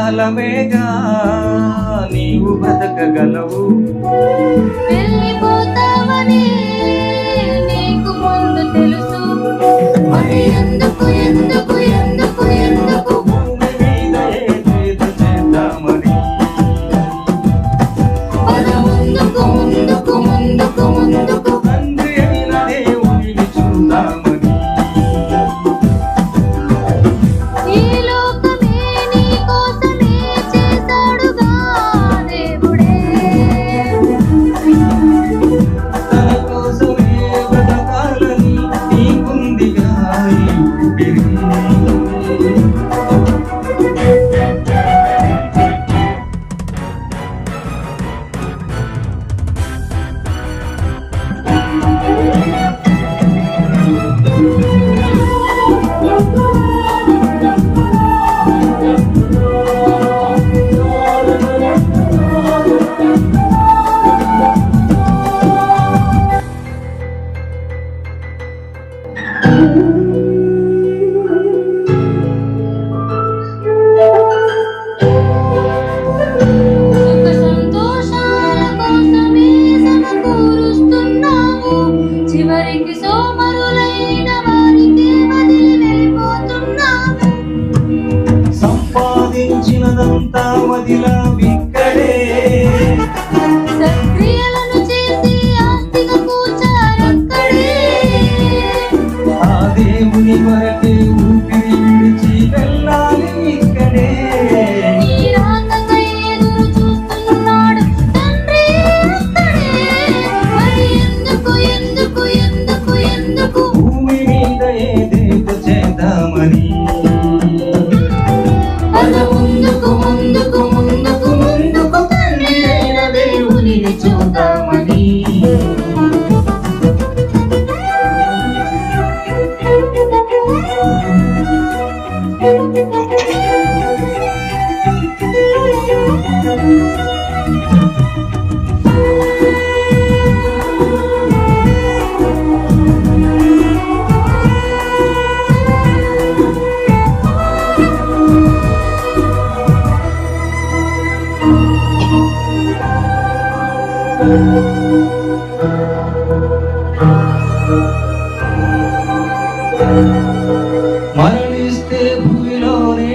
కాలమేగా నీవు బ్రతకగలవు. వెళ్ళిపోతావని నీకు ముందు తెలుసు, మరి ఎందుకు ఎందుకు ఎందుకు ఎందుకు భూమి మీద ఏదేదో చేద్దామని. పద ముందుకు ముందుకు ముందుకు ముందుకు తండ్రి అయిన దేవునిని చూద్దామని. ఈ లోకమే నీ కోసమే చేశాడుగా దేవుడే, తన కోసమే బ్రతకాలని నీకుందిగా ఈ ఊపిరి. సుఖ సంతోషాల కోసమే సమకూరుస్తున్నావు, చివరికి సోమరులైన వారికి వదిలి వెళ్ళిపోతున్నావు. సంపాదించినదంతా వదిలావిక్కడే, సక్రియలను చేసి ఆస్తిగా కూర్చారక్కడే, ఆ దేవుని కొరకే ఊపిరి విడిచి వెళ్ళాలి ఇక్కడే. నీ రాకకై ఎదురు చూస్తున్నాడు తండ్రి అక్కడే, మరి ఎందుకు ఎందుకు ఎందుకు ఎందుకు భూమి మీద ఏదేదో చేద్దామని. పద ముందుకు ముందుకు ముందుకు ముందుకు తండ్రి అయిన దేవునిని చూద్దామని. మరణిస్తే భూమిలోనే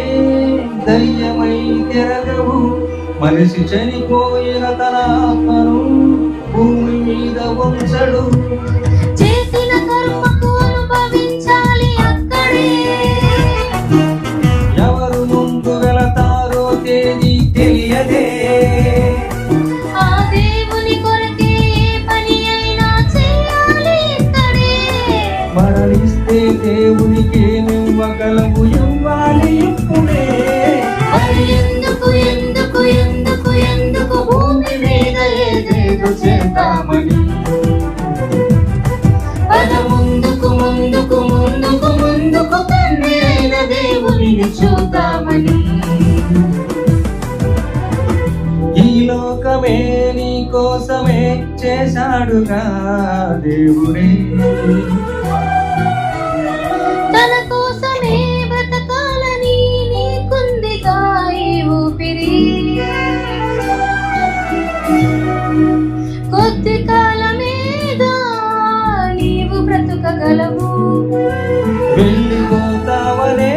దయ్యమై తిరగవు, మనిషి చనిపోయిన తన ఆత్మను భూమి మీద ఉంచడు. చేసిన కర్మకు అనుభవించాలి అక్కడే, ఎవరు ముందు వెళతారో తేదీ తెలియదే, ఆ దేవుని కొరకే ఏ పని అయినా చేయాలి ఇక్కడే. మరణిస్తే దేవునికి ఏమివ్వగలవు, ఇవ్వాలి ఇప్పుడే. మరి ఎందుకు ఎందుకు ఎందుకు ఎందుకు భూమి మీద ఏదేదో చేద్దామని. పద ముందుకు ముందుకు ముందుకు ముందుకు తండ్రి అయిన దేవునిని చూద్దామని. ఈ లోకమే నీ కోసమే చేశాడుగా దేవుడే, తన కోసమే బ్రతకాలని నీకుందిగా ఈ ఊపిరి. కొద్ది కాలమేగా నీవు బ్రతుకగలవు, వెళ్ళిపోతావనే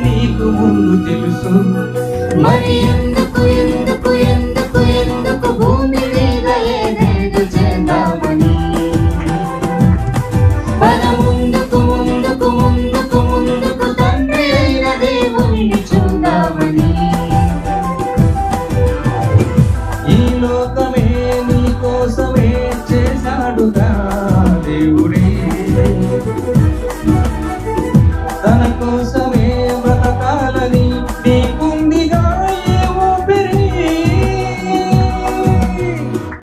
నీకు ముందు తెలుసు. మరి ఎందుకు ఎందుకు ఎందుకు ఎందుకు భూమి మీద ఏదేదో చేద్దామని. పద ముందుకు ముందుకు ముందుకు ముందుకు తండ్రి అయిన దేవునిని చూద్దామని. ఈ లోకమే నీ కోసమే చేశాడుగా దేవుడే, తన కోసం